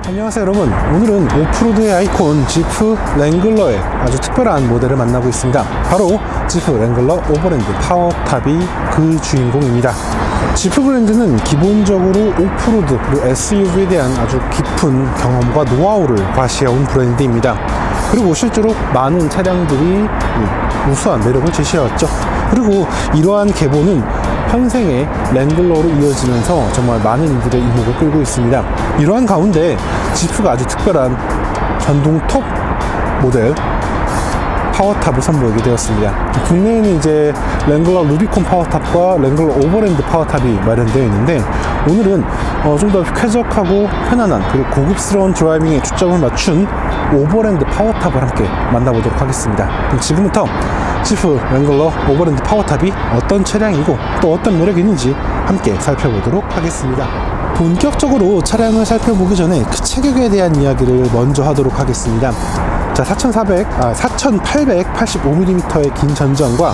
안녕하세요 여러분, 오늘은 오프로드의 아이콘 지프 랭글러의 아주 특별한 모델을 만나고 있습니다. 바로 지프 랭글러 오버랜드 파워탑이 그 주인공입니다. 지프 브랜드는 기본적으로 오프로드 그리고 SUV에 대한 아주 깊은 경험과 노하우를 과시해온 브랜드입니다. 그리고 실제로 많은 차량들이 우수한 매력을 제시해왔죠. 그리고 이러한 계보는 현생의 랭글러로 이어지면서 정말 많은 이들의 이목을 끌고 있습니다. 이러한 가운데 지프가 아주 특별한 전동 톱 모델 파워탑을 선보이게 되었습니다. 국내에는 이제 랭글러 루비콘 파워탑과 랭글러 오버랜드 파워탑이 마련되어 있는데, 오늘은 좀 더 쾌적하고 편안한 그리고 고급스러운 드라이빙에 초점을 맞춘 오버랜드 파워탑을 함께 만나보도록 하겠습니다. 그럼 지금부터 지프 랭글러 오버랜드 파워탑이 어떤 차량이고 또 어떤 매력이 있는지 함께 살펴보도록 하겠습니다. 본격적으로 차량을 살펴보기 전에 그 체격에 대한 이야기를 먼저 하도록 하겠습니다. 자, 4885mm의 긴 전전과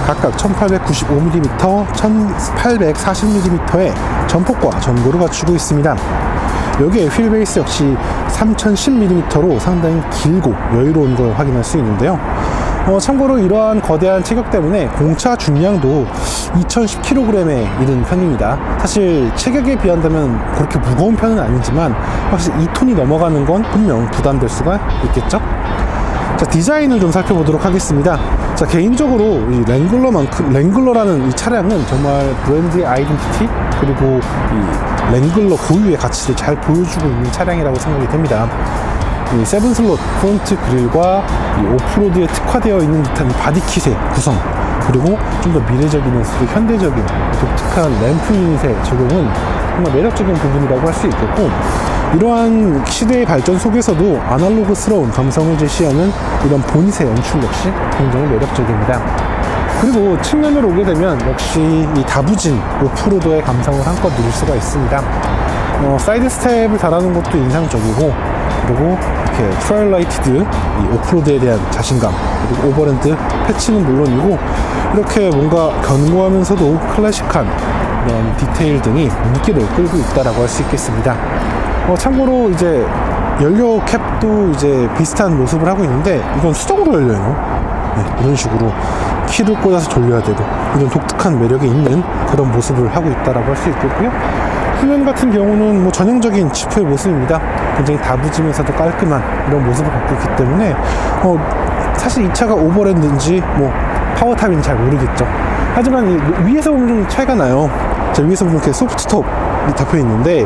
각각 1895mm, 1840mm의 전폭과 전고를 갖추고 있습니다. 여기에 휠베이스 역시 3010mm로 상당히 길고 여유로운 걸 확인할 수 있는데요. 참고로 이러한 거대한 체격 때문에 공차 중량도 2010kg에 이른 편입니다. 사실 체격에 비한다면 그렇게 무거운 편은 아니지만 확실히 2톤이 넘어가는 건 분명 부담될 수가 있겠죠. 자, 디자인을 좀 살펴보도록 하겠습니다. 자, 개인적으로 이 랭글러라는 이 차량은 정말 브랜드의 아이덴티티 그리고 이 랭글러 고유의 가치를 잘 보여주고 있는 차량이라고 생각이 됩니다. 이 7슬롯 프론트 그릴과 이 오프로드에 특화되어 있는 듯한 바디킷의 구성, 그리고 좀 더 미래적이면서도 현대적인 독특한 램프 유닛의 적용은 정말 매력적인 부분이라고 할 수 있겠고, 이러한 시대의 발전 속에서도 아날로그스러운 감성을 제시하는 이런 보닛의 연출 역시 굉장히 매력적입니다. 그리고 측면으로 오게 되면 역시 이 다부진 오프로드의 감성을 한껏 누릴 수가 있습니다. 사이드 스텝을 달아놓은 것도 인상적이고, 그리고 이렇게 트라이라이티드 이 오프로드에 대한 자신감, 그리고 오버랜드 패치는 물론이고 이렇게 뭔가 견고하면서도 클래식한 이런 디테일 등이 눈길을 끌고 있다라고 할 수 있겠습니다. 참고로 이제 연료 캡도 이제 비슷한 모습을 하고 있는데, 이건 수동으로 열려요. 네, 이런 식으로 키를 꽂아서 돌려야 되고, 이런 독특한 매력이 있는 그런 모습을 하고 있다라고 할 수 있겠고요. 후면 같은 경우는 뭐 전형적인 지프의 모습입니다. 굉장히 다부지면서도 깔끔한 이런 모습을 갖고 있기 때문에 사실 이 차가 오버랜드인지 뭐 파워탑인지 잘 모르겠죠. 하지만 위에서 보면 좀 차이가 나요. 자, 위에서 보면 이렇게 소프트톱이 덮여 있는데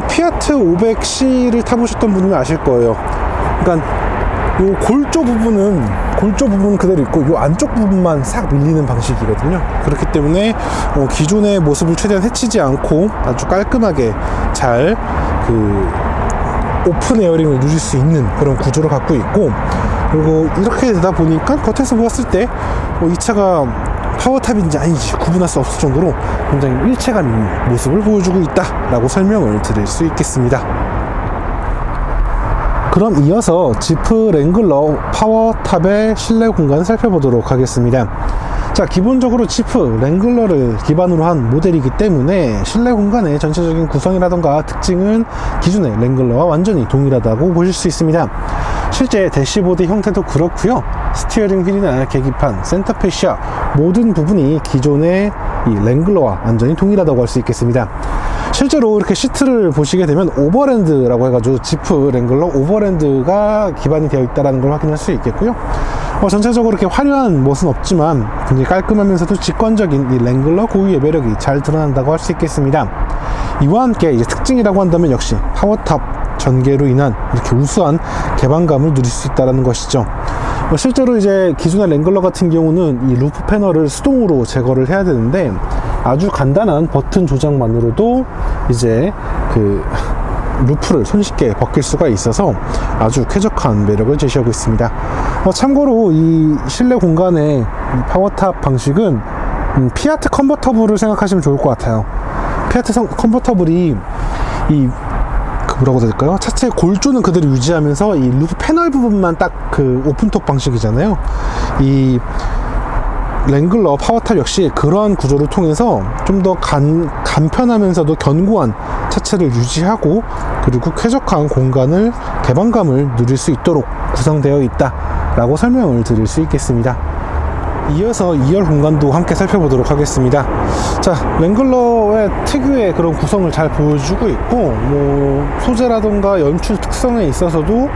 피아트 500C를 타보셨던 분이면 아실 거예요. 그러니까 요 골조 부분은 그대로 있고 요 안쪽 부분만 싹 밀리는 방식이거든요. 그렇기 때문에 기존의 모습을 최대한 해치지 않고 아주 깔끔하게 잘 오픈 에어링을 누릴 수 있는 그런 구조를 갖고 있고, 그리고 이렇게 되다 보니까 겉에서 보았을 때 이 차가 파워탑인지 아닌지 구분할 수 없을 정도로 굉장히 일체감 있는 모습을 보여주고 있다라고 설명을 드릴 수 있겠습니다. 그럼 이어서 지프 랭글러 파워탑의 실내 공간을 살펴보도록 하겠습니다. 자, 기본적으로 지프 랭글러를 기반으로 한 모델이기 때문에 실내 공간의 전체적인 구성이라던가 특징은 기존의 랭글러와 완전히 동일하다고 보실 수 있습니다. 실제 대시보드 형태도 그렇고요. 스티어링 휠이나 계기판, 센터페시아 모든 부분이 기존의 이 랭글러와 완전히 동일하다고 할 수 있겠습니다. 실제로 이렇게 시트를 보시게 되면 오버랜드라고 해가지고 지프 랭글러 오버랜드가 기반이 되어 있다는 걸 확인할 수 있겠고요. 전체적으로 이렇게 화려한 멋은 없지만 굉장히 깔끔하면서도 직관적인 이 랭글러 고유의 매력이 잘 드러난다고 할 수 있겠습니다. 이와 함께 이제 특징이라고 한다면 역시 파워탑 전개로 인한 이렇게 우수한 개방감을 누릴 수 있다는 것이죠. 실제로 이제 기존의 랭글러 같은 경우는 이 루프 패널을 수동으로 제거를 해야 되는데, 아주 간단한 버튼 조작만으로도 이제 루프를 손쉽게 벗길 수가 있어서 아주 쾌적한 매력을 제시하고 있습니다. 참고로 이 실내 공간의 이 파워탑 방식은 피아트 컨버터블을 생각하시면 좋을 것 같아요. 피아트 컨버터블이 뭐라고 해야 될까요? 차체의 골조는 그대로 유지하면서 이 루프 패널 부분만 딱 오픈톱 방식이잖아요. 이 랭글러 파워탑 역시 그러한 구조를 통해서 좀 더 간편하면서도 견고한 차체를 유지하고, 그리고 쾌적한 공간을 개방감을 누릴 수 있도록 구성되어 있다 라고 설명을 드릴 수 있겠습니다. 이어서 2열 공간도 함께 살펴보도록 하겠습니다. 자, 랭글러의 특유의 그런 구성을 잘 보여주고 있고, 뭐 소재라던가 연출 특성에 있어서도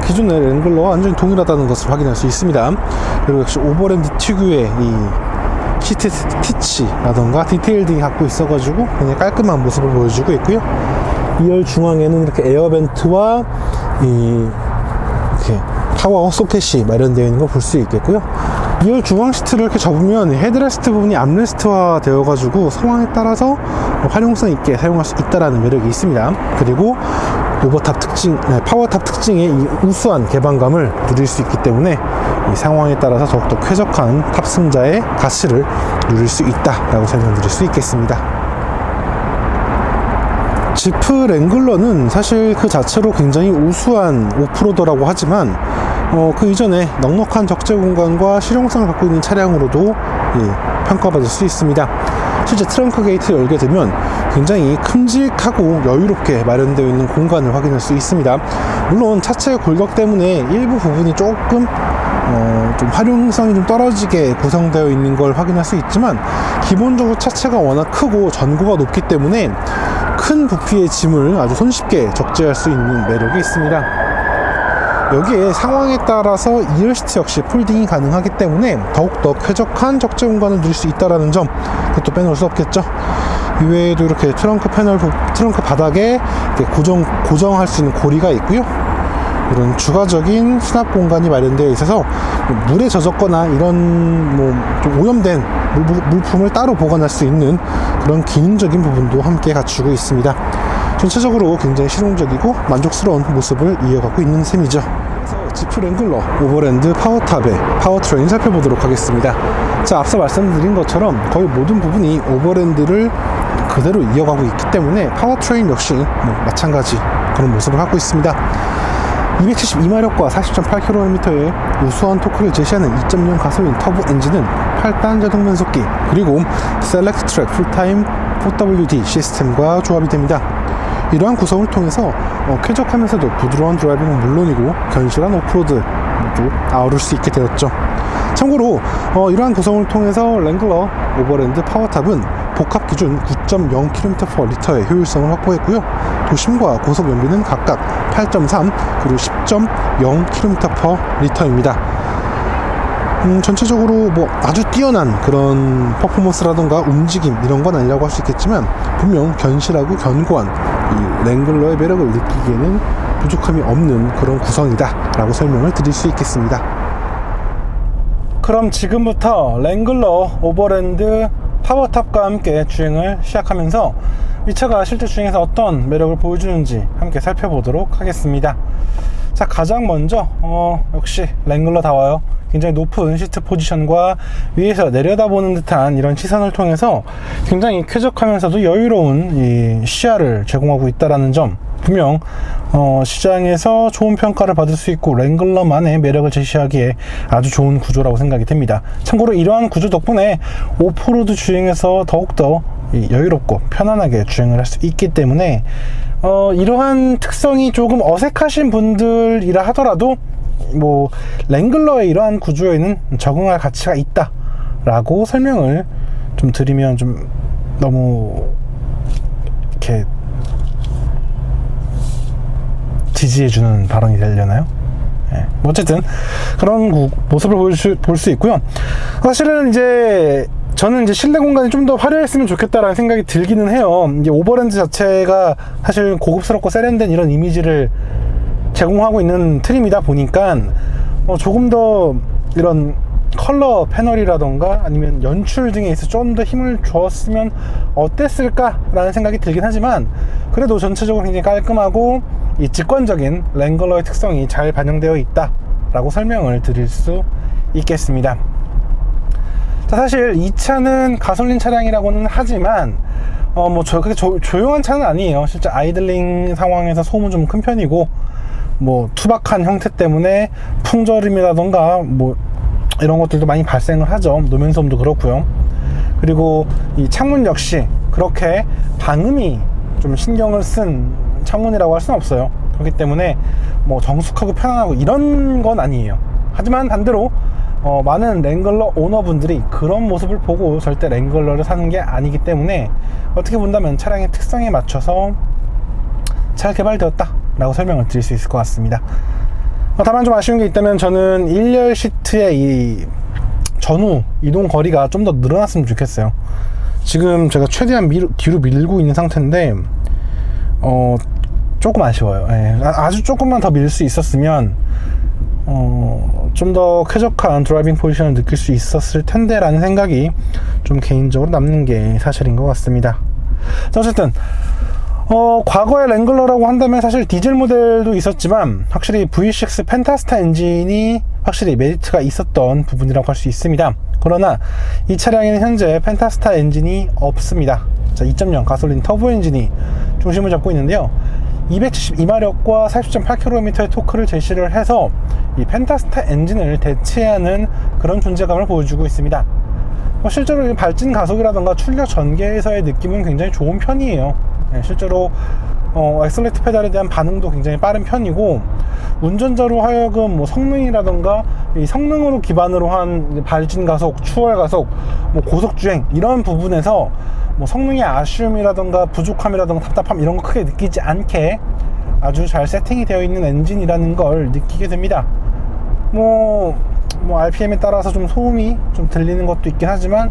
기존의 랭글러와 완전히 동일하다는 것을 확인할 수 있습니다. 그리고 역시 오버랜드 특유의 이 시트 스티치라던가 디테일 등이 갖고 있어가지고 굉장히 깔끔한 모습을 보여주고 있고요. 2열 중앙에는 이렇게 에어벤트와 이렇게 파워 소켓이 마련되어 있는 걸 볼 수 있겠고요. 2열 중앙 시트를 이렇게 접으면 헤드레스트 부분이 암레스트화 되어가지고 상황에 따라서 활용성 있게 사용할 수 있다는 매력이 있습니다. 그리고 오버탑 특징, 파워탑 특징의 이 우수한 개방감을 누릴 수 있기 때문에 이 상황에 따라서 더욱더 쾌적한 탑승자의 가치를 누릴 수 있다라고 설명드릴 수 있겠습니다. 지프 랭글러는 사실 그 자체로 굉장히 우수한 오프로더라고 하지만 그 이전에 넉넉한 적재 공간과 실용성을 갖고 있는 차량으로도 평가받을 수 있습니다. 실제 트렁크 게이트 열게 되면 굉장히 큼직하고 여유롭게 마련되어 있는 공간을 확인할 수 있습니다. 물론 차체의 골격 때문에 일부 부분이 조금 좀 활용성이 좀 떨어지게 구성되어 있는 걸 확인할 수 있지만, 기본적으로 차체가 워낙 크고 전고가 높기 때문에 큰 부피의 짐을 아주 손쉽게 적재할 수 있는 매력이 있습니다. 여기에 상황에 따라서 2열 시트 역시 폴딩이 가능하기 때문에 더욱더 쾌적한 적재 공간을 누릴 수 있다는 점, 그것도 빼놓을 수 없겠죠. 이외에도 이렇게 트렁크 바닥에 고정할 수 있는 고리가 있고요. 이런 추가적인 수납 공간이 마련되어 있어서 물에 젖었거나 이런 좀 오염된 물품을 따로 보관할 수 있는 그런 기능적인 부분도 함께 갖추고 있습니다. 전체적으로 굉장히 실용적이고 만족스러운 모습을 이어가고 있는 셈이죠. 그래서 지프 랭글러 오버랜드 파워탑의 파워트레인 살펴보도록 하겠습니다. 자, 앞서 말씀드린 것처럼 거의 모든 부분이 오버랜드를 그대로 이어가고 있기 때문에 파워트레인 역시 마찬가지 그런 모습을 갖고 있습니다. 272마력과 40.8km의 우수한 토크를 제시하는 2.0 가솔린 터보 엔진은 8단 자동 변속기, 그리고 셀렉트 트랙 풀타임 4WD 시스템과 조합이 됩니다. 이러한 구성을 통해서 쾌적하면서도 부드러운 드라이빙은 물론이고 견실한 오프로드도 아우를 수 있게 되었죠. 참고로 이러한 구성을 통해서 랭글러 오버랜드 파워탑은 복합 기준 9.0km/L의 효율성을 확보했고요. 도심과 고속 연비는 각각 8.3 그리고 10.0km/L입니다. 전체적으로 아주 뛰어난 그런 퍼포먼스라던가 움직임 이런 건 아니라고 할 수 있겠지만, 분명 견실하고 견고한 이 랭글러의 매력을 느끼기에는 부족함이 없는 그런 구성이다 라고 설명을 드릴 수 있겠습니다. 그럼 지금부터 랭글러 오버랜드 파워탑과 함께 주행을 시작하면서 이 차가 실제 주행에서 어떤 매력을 보여주는지 함께 살펴보도록 하겠습니다. 자, 가장 먼저 역시 랭글러다워요. 굉장히 높은 시트 포지션과 위에서 내려다보는 듯한 이런 시선을 통해서 굉장히 쾌적하면서도 여유로운 이 시야를 제공하고 있다는 점, 분명 시장에서 좋은 평가를 받을 수 있고 랭글러만의 매력을 제시하기에 아주 좋은 구조라고 생각이 됩니다. 참고로 이러한 구조 덕분에 오프로드 주행에서 더욱더 여유롭고 편안하게 주행을 할 수 있기 때문에 이러한 특성이 조금 어색하신 분들이라 하더라도 랭글러의 이러한 구조에는 적응할 가치가 있다 라고 설명을 좀 드리면 좀 너무 이렇게 지지해주는 발언이 되려나요? 어쨌든 그런 모습을 볼 수 있고요. 사실은 저는 실내 공간이 좀 더 화려했으면 좋겠다라는 생각이 들기는 해요. 오버랜드 자체가 사실 고급스럽고 세련된 이런 이미지를 제공하고 있는 트림이다 보니까 조금 더 이런 컬러 패널이라던가 아니면 연출 등에 있어 좀 더 힘을 주었으면 어땠을까 라는 생각이 들긴 하지만, 그래도 전체적으로 굉장히 깔끔하고 이 직관적인 랭글러의 특성이 잘 반영되어 있다 라고 설명을 드릴 수 있겠습니다. 자, 사실 이 차는 가솔린 차량이라고는 하지만 그렇게 조용한 차는 아니에요. 실제 아이들링 상황에서 소음은 좀 큰 편이고, 투박한 형태 때문에 풍절음이라던가 이런 것들도 많이 발생을 하죠. 노면 소음도 그렇고요. 그리고 이 창문 역시 그렇게 방음이 좀 신경을 쓴 창문이라고 할 수는 없어요. 그렇기 때문에 뭐 정숙하고 편안하고 이런 건 아니에요. 하지만 반대로 많은 랭글러 오너분들이 그런 모습을 보고 절대 랭글러를 사는 게 아니기 때문에 어떻게 본다면 차량의 특성에 맞춰서 잘 개발되었다 라고 설명을 드릴 수 있을 것 같습니다. 다만 좀 아쉬운 게 있다면 저는 1열 시트의 이 전후 이동 거리가 좀 더 늘어났으면 좋겠어요. 지금 제가 최대한 뒤로 밀고 있는 상태인데 조금 아쉬워요. 예, 아주 조금만 더 밀 수 있었으면 좀 더 쾌적한 드라이빙 포지션을 느낄 수 있었을 텐데 라는 생각이 좀 개인적으로 남는 게 사실인 것 같습니다. 자, 어쨌든 과거의 랭글러라고 한다면 사실 디젤 모델도 있었지만 확실히 V6 펜타스타 엔진이 확실히 메리트가 있었던 부분이라고 할 수 있습니다. 그러나 이 차량에는 현재 펜타스타 엔진이 없습니다. 자, 2.0 가솔린 터보 엔진이 중심을 잡고 있는데요. 272마력과 40.8km의 토크를 제시를 해서 이 펜타스타 엔진을 대체하는 그런 존재감을 보여주고 있습니다. 실제로 발진 가속이라던가 출력 전개에서의 느낌은 굉장히 좋은 편이에요. 실제로 엑셀레이터 페달에 대한 반응도 굉장히 빠른 편이고, 운전자로 하여금 뭐 성능이라던가 이 성능으로 기반으로 한 발진 가속, 추월 가속, 뭐 고속 주행 이런 부분에서 뭐 성능의 아쉬움이라던가 부족함이라던가 답답함 이런 거 크게 느끼지 않게 아주 잘 세팅이 되어 있는 엔진이라는 걸 느끼게 됩니다. 뭐 RPM에 따라서 좀 소음이 좀 들리는 것도 있긴 하지만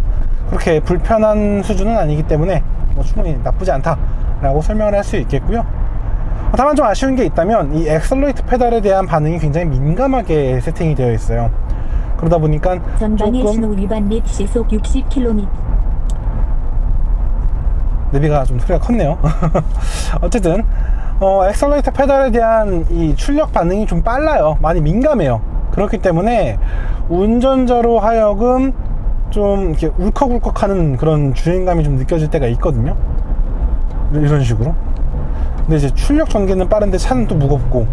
그렇게 불편한 수준은 아니기 때문에 충분히 나쁘지 않다라고 설명을 할 수 있겠고요. 다만 좀 아쉬운 게 있다면 이 엑셀러레이터 페달에 대한 반응이 굉장히 민감하게 세팅이 되어 있어요. 그러다 보니까 전방의 신호 위반 및 시속 60km. 내비가 좀 소리가 컸네요. 어쨌든 엑셀러레이터 페달에 대한 이 출력 반응이 좀 빨라요. 많이 민감해요. 그렇기 때문에 운전자로 하여금 좀 이렇게 울컥울컥하는 그런 주행감이 좀 느껴질 때가 있거든요. 이런 식으로. 근데 이제 출력 전개는 빠른데 차는 또 무겁고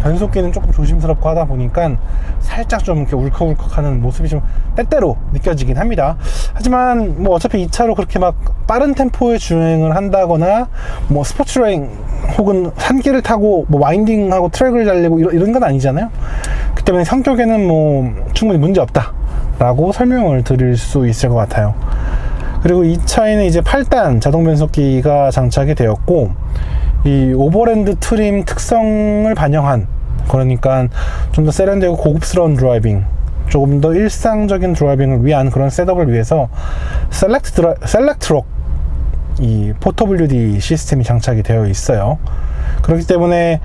변속기는 조금 조심스럽고 하다 보니까 살짝 좀 이렇게 울컥울컥하는 모습이 좀 때때로 느껴지긴 합니다. 하지만 뭐 어차피 이 차로 그렇게 막 빠른 템포의 주행을 한다거나 뭐 스포츠레인 혹은 산길을 타고 뭐 와인딩하고 트랙을 달리고 이런 건 아니잖아요. 그 때문에 성격에는 뭐 충분히 문제 없다 라고 설명을 드릴 수 있을 것 같아요. 그리고 이 차에는 이제 8단 자동 변속기가 장착이 되었고, 이 오버랜드 트림 특성을 반영한, 그러니까 좀 더 세련되고 고급스러운 드라이빙, 조금 더 일상적인 드라이빙을 위한 그런 셋업을 위해서 셀렉트록 이 4WD 시스템이 장착이 되어 있어요. 그렇기 때문에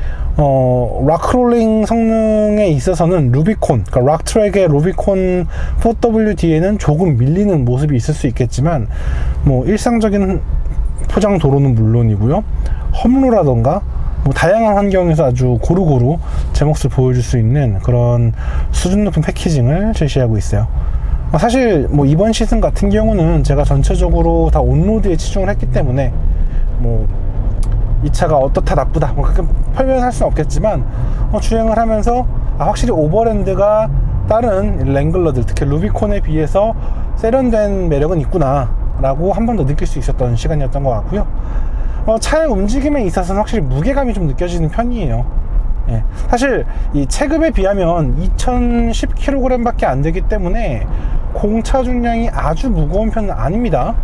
락롤링 성능에 있어서는 루비콘, 그러니까 락트랙의 루비콘 4WD에는 조금 밀리는 모습이 있을 수 있겠지만, 뭐 일상적인 포장 도로는 물론이고요, 험로라던가 뭐 다양한 환경에서 아주 고루고루 제 몫을 보여줄 수 있는 그런 수준 높은 패키징을 제시하고 있어요. 사실 뭐 이번 시즌 같은 경우는 제가 전체적으로 다 온로드에 치중을 했기 때문에 뭐 이 차가 어떻다 나쁘다 뭐 그렇게 표현할 수는 없겠지만, 주행을 하면서 확실히 오버랜드가 다른 랭글러들, 특히 루비콘에 비해서 세련된 매력은 있구나 라고 한 번 더 느낄 수 있었던 시간이었던 것 같고요. 차의 움직임에 있어서는 확실히 무게감이 좀 느껴지는 편이에요. 예. 사실 이 체급에 비하면 2010kg 밖에 안 되기 때문에 공차 중량이 아주 무거운 편은 아닙니다.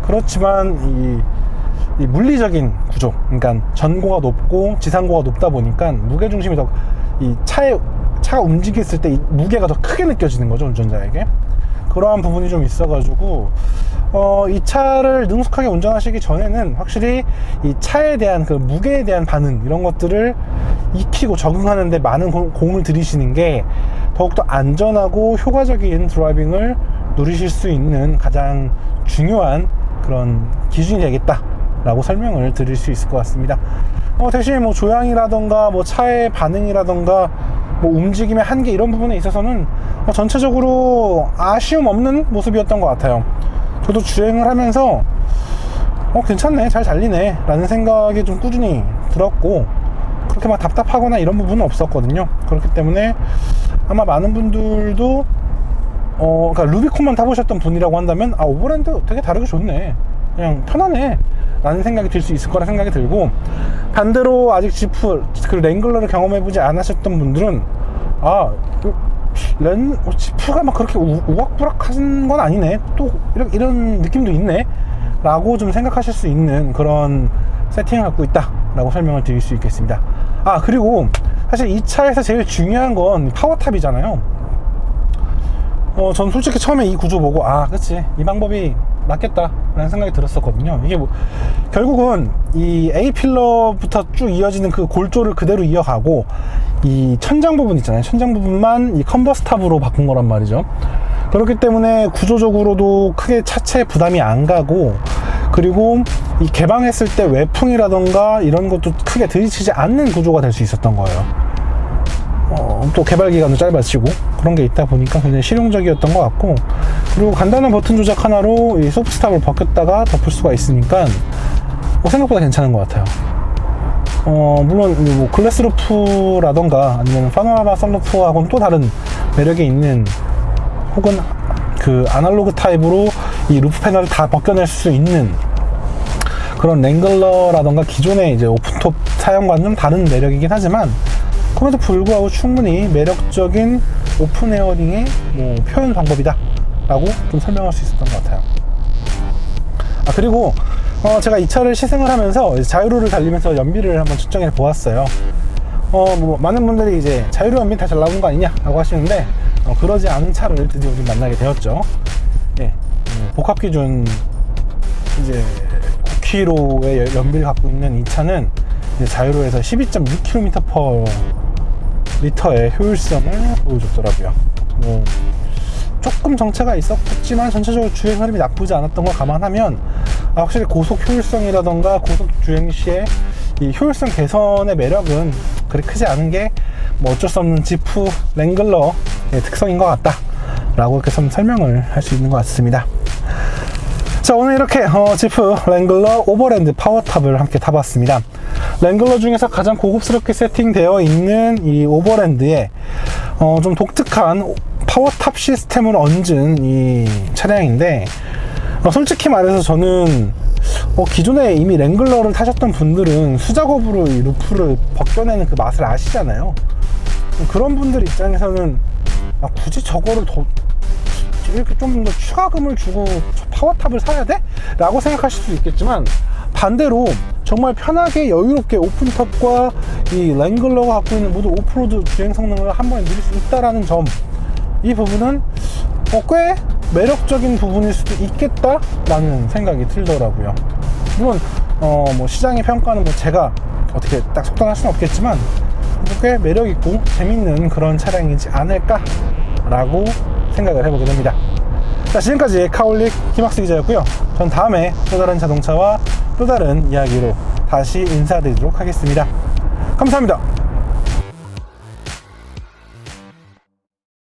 그렇지만 이 물리적인 구조, 그러니까 전고가 높고 지상고가 높다 보니까 무게중심이 더 이 차가 움직였을 때 이 무게가 더 크게 느껴지는 거죠, 운전자에게. 그러한 부분이 좀 있어가지고 이 차를 능숙하게 운전하시기 전에는 확실히 이 차에 대한 그 무게에 대한 반응, 이런 것들을 익히고 적응하는데 많은 공을 들이시는 게 더욱더 안전하고 효과적인 드라이빙을 누리실 수 있는 가장 중요한 그런 기준이 되겠다 라고 설명을 드릴 수 있을 것 같습니다. 대신 뭐 조향이라던가 뭐 차의 반응이라던가 뭐 움직임의 한계 이런 부분에 있어서는 전체적으로 아쉬움 없는 모습이었던 것 같아요. 저도 주행을 하면서 괜찮네, 잘 달리네 라는 생각이 좀 꾸준히 들었고, 그렇게 막 답답하거나 이런 부분은 없었거든요. 그렇기 때문에 아마 많은 분들도 그러니까 루비콘만 타보셨던 분이라고 한다면 오버랜드 되게 다르게 좋네, 그냥 편하네 라는 생각이 들 수 있을 거라 생각이 들고, 반대로 아직 지프 그 랭글러를 경험해보지 않으셨던 분들은 지프가 막 그렇게 우악부락한 건 아니네, 또 이런 느낌도 있네 라고 좀 생각하실 수 있는 그런 세팅을 갖고 있다 라고 설명을 드릴 수 있겠습니다. 그리고 사실 이 차에서 제일 중요한 건 파워탑이잖아요. 전 솔직히 처음에 이 구조 보고 그치, 이 방법이 맞겠다 라는 생각이 들었었거든요. 이게 결국은 이 A필러부터 쭉 이어지는 그 골조를 그대로 이어가고, 이 천장 부분 있잖아요, 천장 부분만 이 컨버스탑으로 바꾼 거란 말이죠. 그렇기 때문에 구조적으로도 크게 차체 부담이 안 가고, 그리고 이 개방했을 때 외풍이라던가 이런 것도 크게 들이치지 않는 구조가 될 수 있었던 거예요. 또 개발 기간도 짧아지고 그런 게 있다 보니까 굉장히 실용적이었던 것 같고, 그리고 간단한 버튼 조작 하나로 이 소프트탑을 벗겼다가 덮을 수가 있으니까 생각보다 괜찮은 것 같아요. 물론 뭐 글래스 루프라던가 아니면 파노라마 썬루프하고는 또 다른 매력이 있는, 혹은 그 아날로그 타입으로 이 루프 패널을 다 벗겨낼 수 있는 그런 랭글러라던가 기존의 이제 오픈톱 사용과는 좀 다른 매력이긴 하지만, 그럼에도 불구하고 충분히 매력적인 오픈 에어링의 표현 방법이다 라고 좀 설명할 수 있었던 것 같아요. 그리고 제가 이 차를 시승을 하면서 자유로를 달리면서 연비를 한번 측정해 보았어요. 많은 분들이 이제 자유로 연비 다 잘 나오는 거 아니냐 라고 하시는데, 그러지 않은 차를 드디어 좀 만나게 되었죠. 복합 기준 이제 9km의 연비를 갖고 있는 이 차는 이제 자유로에서 12.6km/L의 효율성을 보여줬더라고요. 조금 정체가 있었지만 전체적으로 주행 흐름이 나쁘지 않았던 걸 감안하면 확실히 고속 효율성이라던가 고속 주행 시에 이 효율성 개선의 매력은 그리 크지 않은 게 어쩔 수 없는 지프 랭글러의 특성인 것 같다 라고 이렇게 설명을 할 수 있는 것 같습니다. 자, 오늘 이렇게 지프 랭글러 오버랜드 파워탑을 함께 타봤습니다. 랭글러 중에서 가장 고급스럽게 세팅되어 있는 이 오버랜드에 좀 독특한 파워탑 시스템을 얹은 이 차량인데, 솔직히 말해서 저는 기존에 이미 랭글러를 타셨던 분들은 수작업으로 이 루프를 벗겨내는 그 맛을 아시잖아요. 그런 분들 입장에서는 굳이 저거를 더 이렇게 좀 더 추가금을 주고 파워탑을 사야 돼? 라고 생각하실 수 있겠지만, 반대로 정말 편하게 여유롭게 오픈탑과 이 랭글러가 갖고 있는 모든 오프로드 주행 성능을 한 번에 누릴 수 있다라는 점, 이 부분은 꽤 매력적인 부분일 수도 있겠다라는 생각이 들더라고요. 물론 시장의 평가는 제가 어떻게 딱 속단할 수는 없겠지만 꽤 매력있고 재밌는 그런 차량이지 않을까라고 생각을 해보게 됩니다. 자, 지금까지 카올릭 김학수 기자였고요. 전 다음에 또 다른 자동차와 또 다른 이야기로 다시 인사드리도록 하겠습니다. 감사합니다.